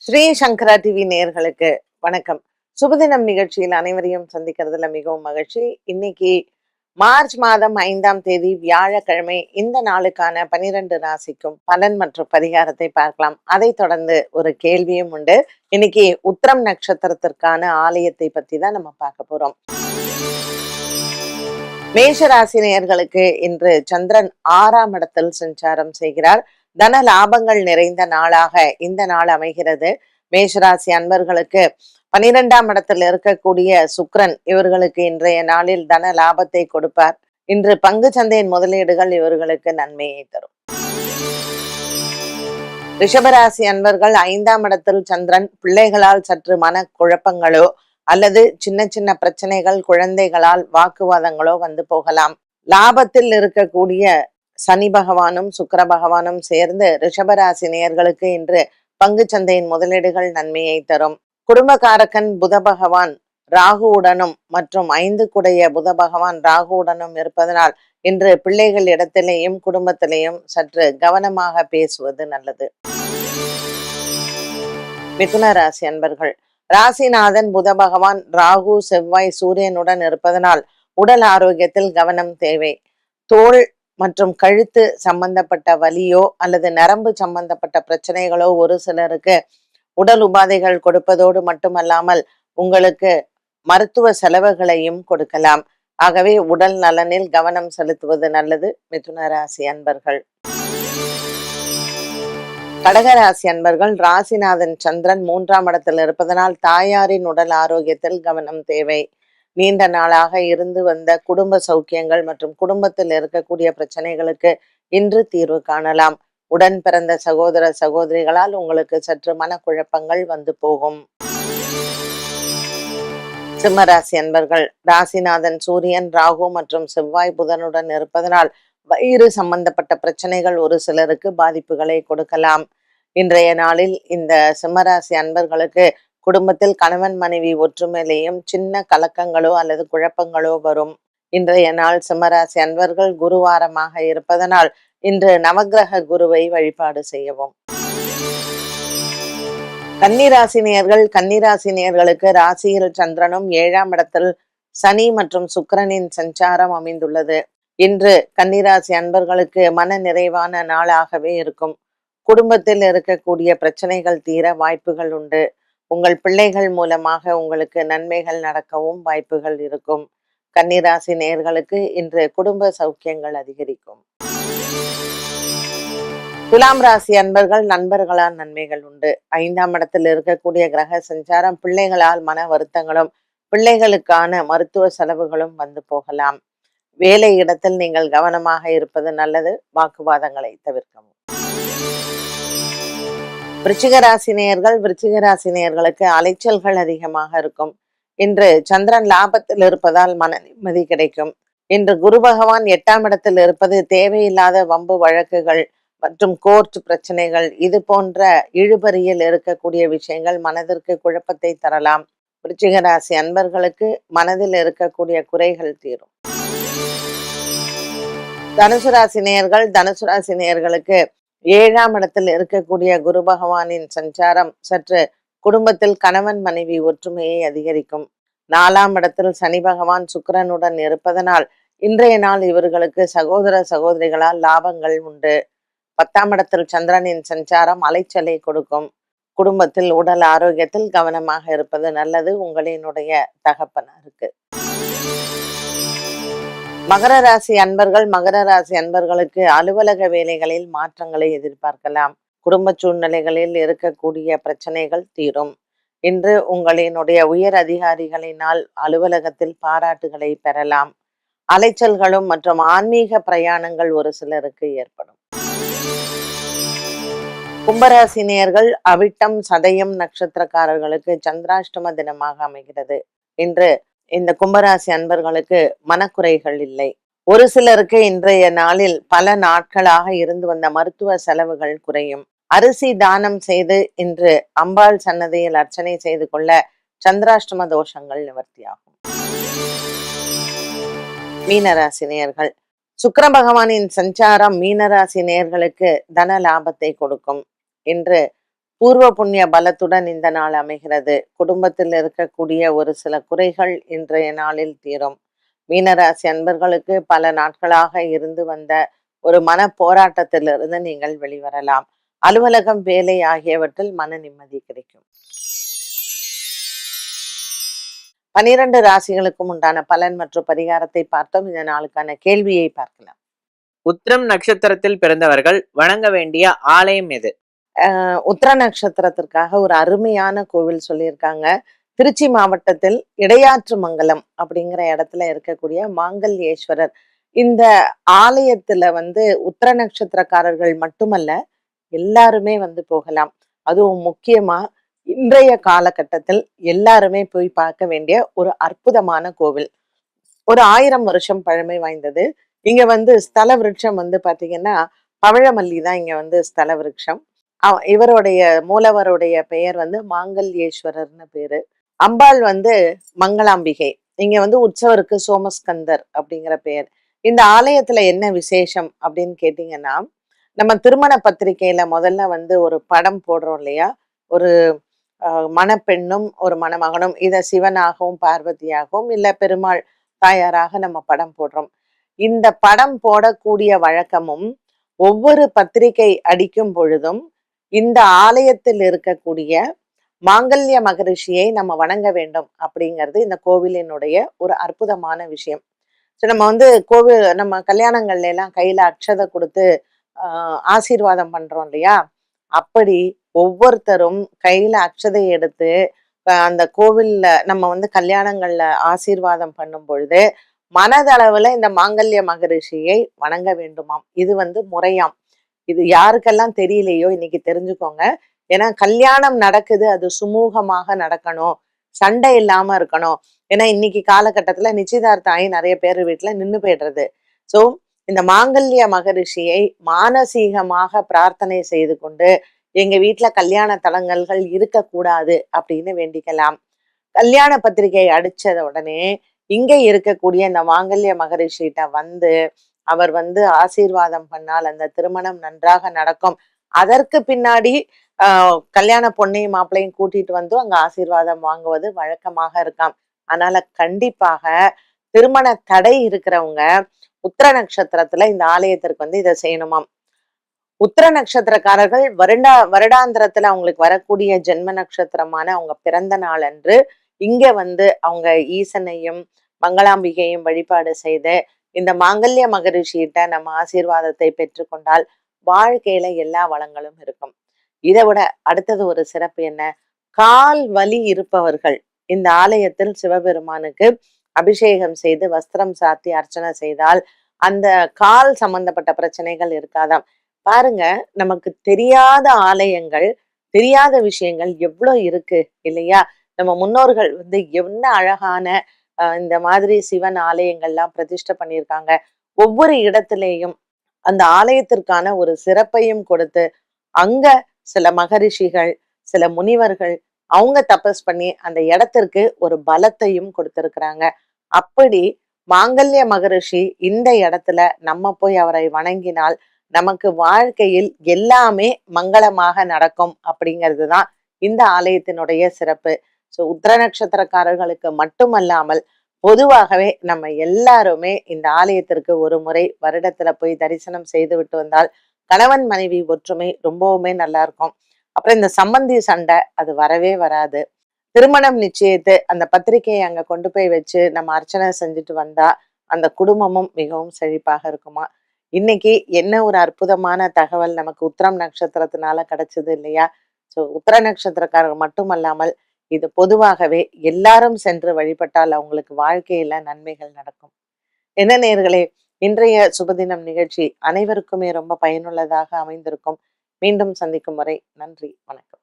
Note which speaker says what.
Speaker 1: ஸ்ரீ சங்கரா TV நேயர்களுக்கு வணக்கம். சுபதினம் நிகழ்ச்சியில் அனைவரையும் சந்திக்கிறதுல மிகவும் மகிழ்ச்சி. இன்னைக்கு மார்ச் மாதம் 5ஆம் தேதி வியாழக்கிழமை. இந்த நாளுக்கான 12 ராசிக்கும் பலன் மற்றும் பரிகாரத்தை பார்க்கலாம். அதை தொடர்ந்து ஒரு கேள்வியும் உண்டு. இன்னைக்கு உத்திரம் நட்சத்திரத்திற்கான ஆலயத்தை பத்தி தான் நம்ம பார்க்க போறோம். மேஷ ராசி நேயர்களுக்கு இன்று சந்திரன் 6ஆம் இடத்தில் சஞ்சாரம் செய்கிறார். தன லாபங்கள் நிறைந்த நாளாக இந்த நாள் அமைகிறது. மேஷராசி அன்பர்களுக்கு 12ஆம் இடத்தில் இருக்கக்கூடிய சுக்கிரன் இவர்களுக்கு இன்றைய நாளில் தன லாபத்தை கொடுப்பார். இன்று பங்கு சந்தையின் முதலீடுகள் இவர்களுக்கு நன்மையை தரும். ரிஷபராசி அன்பர்கள் 5ஆம் இடத்தில் சந்திரன், பிள்ளைகளால் சற்று மன குழப்பங்களோ அல்லது சின்ன சின்ன பிரச்சனைகள், குழந்தைகளால் வாக்குவாதங்களோ வந்து போகலாம். லாபத்தில் இருக்கக்கூடிய சனி பகவானும் சுக்கிர பகவானும் சேர்ந்து ரிஷபராசி நேயர்களுக்கு இன்று பங்கு சந்தையின் முதலீடுகள் நன்மையை தரும். குடும்பக்காரகன் புத பகவான் ராகுவுடனும் மற்றும் 5 குடைய புத பகவான் ராகுவுடனும் இருப்பதனால் இன்று பிள்ளைகள் இடத்திலேயும் குடும்பத்திலேயும் சற்று கவனமாக பேசுவது நல்லது. மிதுன ராசி அன்பர்கள், ராசிநாதன் புத பகவான் ராகு செவ்வாய் சூரியனுடன் இருப்பதனால் உடல் ஆரோக்கியத்தில் கவனம் தேவை. தோல் மற்றும் கழுத்து சம்பந்தப்பட்ட வலியோ அல்லது நரம்பு சம்பந்தப்பட்ட பிரச்சனைகளோ ஒரு சிலருக்கு உடல் உபாதைகள் கொடுப்பதோடு மட்டுமல்லாமல் உங்களுக்கு மருத்துவ செலவுகளையும் கொடுக்கலாம். ஆகவே உடல் நலனில் கவனம் செலுத்துவது நல்லது. மிதுன ராசி அன்பர்கள். கடகராசி அன்பர்கள், ராசிநாதன் சந்திரன் 3ஆம் இடத்தில் இருப்பதனால் தாயாரின் உடல் ஆரோக்கியத்தில் கவனம் தேவை. நீண்ட நாளாக இருந்து வந்த குடும்ப சௌக்கியங்கள் மற்றும் குடும்பத்தில் இருக்கக்கூடிய பிரச்சனைகளுக்கு இன்று தீர்வு காணலாம். உடன் பிறந்த சகோதர சகோதரிகளால் உங்களுக்கு சற்று மனக்குழப்பங்கள் வந்து போகும். சிம்மராசி அன்பர்கள், ராசிநாதன் சூரியன் ராகு மற்றும் செவ்வாய் புதனுடன் இருப்பதனால் வயிறு சம்பந்தப்பட்ட பிரச்சனைகள் ஒரு சிலருக்கு பாதிப்புகளை கொடுக்கலாம். இன்றைய நாளில் இந்த சிம்மராசி அன்பர்களுக்கு குடும்பத்தில் கணவன் மனைவி ஒற்றுமையிலேயும் சின்ன கலக்கங்களோ அல்லது குழப்பங்களோ வரும். இன்றைய நாள் சிம்மராசி அன்பர்கள் குருவாரமாக இருப்பதனால் இன்று நவக்கிரக குருவை வழிபாடு செய்யவும். கன்னிராசினியர்களுக்கு ராசியில் சந்திரனும் 7ஆம் இடத்தில் சனி மற்றும் சுக்கிரனின் சஞ்சாரம் அமைந்துள்ளது. இன்று கன்னிராசி அன்பர்களுக்கு மன நிறைவான நாளாகவே இருக்கும். குடும்பத்தில் இருக்கக்கூடிய பிரச்சனைகள் தீர வாய்ப்புகள் உண்டு. உங்கள் பிள்ளைகள் மூலமாக உங்களுக்கு நன்மைகள் நடக்கவும் வாய்ப்புகள் இருக்கும். கன்னிராசி நேயர்களுக்கு இன்று குடும்ப சௌக்கியங்கள் அதிகரிக்கும். துலாம் ராசி அன்பர்கள், நண்பர்களால் நன்மைகள் உண்டு. 5ஆம் இடத்தில் இருக்கக்கூடிய கிரக சஞ்சாரம் பிள்ளைகளால் மன வருத்தங்களும் பிள்ளைகளுக்கான மருத்துவ செலவுகளும் வந்து போகலாம். வேலை இடத்தில் நீங்கள் கவனமாக இருப்பது நல்லது. வாக்குவாதங்களை தவிர்க்கவும். விருச்சிக ராசி நேயர்களுக்கு அலைச்சல்கள் அதிகமாக இருக்கும். இன்று சந்திரன் லாபத்தில் இருப்பதால் மன நிம்மதி கிடைக்கும். இன்று குரு பகவான் 8ஆம் இடத்தில் இருப்பது தேவையில்லாத வம்பு வழக்குகள் மற்றும் கோர்ட் பிரச்சனைகள், இது போன்ற இழுபறியில் இருக்கக்கூடிய விஷயங்கள் மனதிற்கு குழப்பத்தை தரலாம். விருச்சிக ராசி அன்பர்களுக்கு மனதில் இருக்கக்கூடிய குறைகள் தீரும். தனுசு ராசி நேயர்களுக்கு 7ஆம் இடத்தில் இருக்கக்கூடிய குரு பகவானின் சஞ்சாரம் சற்று குடும்பத்தில் கணவன் மனைவி ஒற்றுமையை அதிகரிக்கும். 4ஆம் இடத்தில் சனி பகவான் சுக்கிரனுடன் இருப்பதனால் இன்றைய நாள் இவர்களுக்கு சகோதர சகோதரிகளால் லாபங்கள் உண்டு. 10ஆம் இடத்தில் சந்திரனின் சஞ்சாரம் அலைச்சலை கொடுக்கும். குடும்பத்தில் உடல் ஆரோக்கியத்தில் கவனமாக இருப்பது நல்லது. உங்களினுடைய தகப்பனாருக்கு. மகர ராசி அன்பர்களுக்கு அலுவலக வேலைகளில் மாற்றங்களை எதிர்பார்க்கலாம். குடும்ப சூழ்நிலைகளில் இருக்கக்கூடிய பிரச்சனைகள் தீரும். இன்று உங்களினுடைய உயர் அதிகாரிகளினால் அலுவலகத்தில் பாராட்டுகளை பெறலாம். அலைச்சல்களும் மற்றும் ஆன்மீக பிரயாணங்கள் ஒரு சிலருக்கு ஏற்படும். கும்பராசி நேயர்கள், அவிட்டம் சதயம் நட்சத்திரக்காரர்களுக்கு சந்திராஷ்டம தினமாக அமைகிறது. இன்று இந்த கும்பராசி அன்பர்களுக்கு மனக்குறைகள் இல்லை. ஒரு சிலருக்கு இன்றைய நாளில் பல நாட்களாக இருந்து வந்த மருத்துவ செலவுகள் குறையும். அரிசி தானம் செய்து இன்று அம்பாள் சன்னதியில் அர்ச்சனை செய்து கொள்ள சந்திராஷ்டம தோஷங்கள் நிவர்த்தியாகும். மீனராசி நேயர்கள், சுக்கிர பகவானின் சஞ்சாரம் மீனராசி நேயர்களுக்கு தன லாபத்தை கொடுக்கும். இன்று பூர்வ புண்ணிய பலத்துடன் இந்த நாள் அமைகிறது. குடும்பத்தில் இருக்கக்கூடிய ஒரு சில குறைகள் இன்றைய நாளில் தீரும். மீனராசி அன்பர்களுக்கு பல நாட்களாக இருந்து வந்த ஒரு மன போராட்டத்திலிருந்து நீங்கள் வெளிவரலாம். அலுவலகம், வேலை ஆகியவற்றில் மன நிம்மதி கிடைக்கும். 12 ராசிகளுக்கும் உண்டான பலன் மற்றும் பரிகாரத்தை பார்த்தோம். இந்த நாளுக்கான கேள்வியை பார்க்கலாம்.
Speaker 2: உத்திரம் நட்சத்திரத்தில் பிறந்தவர்கள் வணங்க வேண்டிய ஆலயம் எது?
Speaker 1: உத்திர நட்சத்திரத்திற்காக ஒரு அருமையான கோவில் சொல்லியிருக்காங்க. திருச்சி மாவட்டத்தில் இடையாற்று மங்கலம் அப்படிங்கிற இடத்துல இருக்கக்கூடிய மாங்கல்யேஸ்வரர். இந்த ஆலயத்துல உத்திர நட்சத்திரக்காரர்கள் மட்டுமல்ல, எல்லாருமே போகலாம். அதுவும் முக்கியமா இன்றைய காலகட்டத்தில் எல்லாருமே போய் பார்க்க வேண்டிய ஒரு அற்புதமான கோவில். ஒரு 1000 வருஷம் பழமை வாய்ந்தது. இங்க ஸ்தல விருட்சம் பாத்தீங்கன்னா பவழமல்லி தான் இங்க ஸ்தல விருட்சம். இவருடைய மூலவருடைய பெயர் மாங்கல்யேஸ்வரர்னு பேரு. அம்பாள் மங்களாம்பிகை. இங்க உற்சவருக்கு சோமஸ்கந்தர் அப்படிங்கிற பெயர். இந்த ஆலயத்துல என்ன விசேஷம் அப்படின்னு கேட்டீங்கன்னா, நம்ம திருமண பத்திரிகையில முதல்ல ஒரு படம் போடுறோம் இல்லையா? ஒரு மணப்பெண்ணும் ஒரு மணமகனும், இத சிவனாகவும் பார்வதியாகவும் இல்ல பெருமாள் தாயாராக நம்ம படம் போடுறோம். இந்த படம் போடக்கூடிய வழக்கமும் ஒவ்வொரு பத்திரிகை அடிக்கும் பொழுதும் இந்த ஆலயத்தில் இருக்கக்கூடிய மாங்கல்ய மகரிஷியை நம்ம வணங்க வேண்டும் அப்படிங்கிறது இந்த கோவிலினுடைய ஒரு அற்புதமான விஷயம். நம்ம கல்யாணங்கள்ல எல்லாம் கையில அக்ஷதை கொடுத்து ஆசீர்வாதம் பண்றோம் இல்லையா? அப்படி ஒவ்வொருத்தரும் கையில அக்ஷதை எடுத்து அந்த கோவில்ல நம்ம கல்யாணங்கள்ல ஆசீர்வாதம் பண்ணும் பொழுது மனதளவுல இந்த மாங்கல்ய மகரிஷியை வணங்க வேண்டுமாம். இது முறையாம். இது யாருக்கெல்லாம் தெரியலையோ இன்னைக்கு தெரிஞ்சுக்கோங்க. ஏன்னா கல்யாணம் நடக்குது, அது சுமூகமாக நடக்கணும், சண்டை இல்லாம இருக்கணும். ஏன்னா இன்னைக்கு காலகட்டத்துல நிச்சயதார்த்தம் ஆகி நிறைய பேர் வீட்டுல நின்னு போயிடுறது. சோ இந்த மாங்கல்ய மகரிஷியை மானசீகமாக பிரார்த்தனை செய்து கொண்டு எங்க வீட்டுல கல்யாண தடங்கல்கள் இருக்கக்கூடாது அப்படின்னு வேண்டிக்கலாம். கல்யாண பத்திரிகை அடிச்சத உடனே இங்க இருக்கக்கூடிய இந்த மாங்கல்ய மகரிஷிட்ட அவர் ஆசீர்வாதம் பண்ணால் அந்த திருமணம் நன்றாக நடக்கும். அதற்கு பின்னாடி கல்யாண பொண்ணையும் மாப்பிள்ளையும் கூட்டிட்டு அங்க ஆசீர்வாதம் வாங்குவது வழக்கமாக இருக்காம். அதனால கண்டிப்பாக திருமண தடை இருக்கிறவங்க உத்திர நட்சத்திரத்துல இந்த ஆலயத்திற்கு இதை செய்யணுமாம். உத்திர நட்சத்திரக்காரர்கள் வருடாந்திரத்துல அவங்களுக்கு வரக்கூடிய ஜென்ம நட்சத்திரமான அவங்க பிறந்த நாள் அன்று இங்க அவங்க ஈசனையும் மங்களாம்பிகையும் வழிபாடு செய்து இந்த மாங்கல்ய மகரிஷியிட்ட நம்ம ஆசீர்வாதத்தை பெற்றுக்கொண்டால் வாழ்க்கையில எல்லா வளங்களும் இருக்கும். இதை விட அடுத்தது ஒரு சிறப்பு என்ன? கால் வலி இருப்பவர்கள் இந்த ஆலயத்தில் சிவபெருமானுக்கு அபிஷேகம் செய்து வஸ்திரம் சாத்தி அர்ச்சனை செய்தால் அந்த கால் சம்பந்தப்பட்ட பிரச்சனைகள் இருக்காதாம். பாருங்க, நமக்கு தெரியாத ஆலயங்கள், தெரியாத விஷயங்கள் எவ்வளவு இருக்கு இல்லையா? நம்ம முன்னோர்கள் என்ன அழகான இந்த மாதிரி சிவன் ஆலயங்கள்லாம் பிரதிஷ்டை பண்ணியிருக்காங்க. ஒவ்வொரு இடத்திலேயும் அந்த ஆலயத்திற்கான ஒரு சிறப்பையும் கொடுத்து அங்க சில மகரிஷிகள், சில முனிவர்கள் அவங்க தபஸ் பண்ணி அந்த இடத்திற்கு ஒரு பலத்தையும் கொடுத்திருக்கிறாங்க. அப்படி மாங்கல்ய மகரிஷி இந்த இடத்துல நம்ம போய் அவரை வணங்கினால் நமக்கு வாழ்க்கையில் எல்லாமே மங்களமாக நடக்கும் அப்படிங்கிறது தான் இந்த ஆலயத்தினுடைய சிறப்பு. உத்திர நட்சத்திரக்காரர்களுக்கு மட்டுமல்லாமல் பொதுவாகவே நம்ம எல்லாருமே இந்த ஆலயத்திற்கு ஒரு முறை வருடத்துல போய் தரிசனம் செய்து விட்டு வந்தால் கணவன் மனைவி ஒற்றுமை ரொம்பவுமே நல்லா இருக்கும். அப்புறம் இந்த சம்பந்தி சண்டை அது வரவே வராது. திருமணம் நிச்சயித்து அந்த பத்திரிகையை அங்க கொண்டு போய் வச்சு நம்ம அர்ச்சனை செஞ்சுட்டு வந்தா அந்த குடும்பமும் மிகவும் செழிப்பாக இருக்குமா. இன்னைக்கு என்ன ஒரு அற்புதமான தகவல் நமக்கு உத்திரம் நட்சத்திரத்தினால கிடைச்சது இல்லையா? உத்திர நட்சத்திரக்காரர்கள் மட்டுமல்லாமல் இது பொதுவாகவே எல்லாரும் சென்று வழிபட்டால் அவங்களுக்கு வாழ்க்கையில நன்மைகள் நடக்கும். என்ன நேயர்களே, இன்றைய சுபதினம் நிகழ்ச்சி அனைவருக்குமே ரொம்ப பயனுள்ளதாக அமைந்திருக்கும். மீண்டும் சந்திக்கும் வரை நன்றி, வணக்கம்.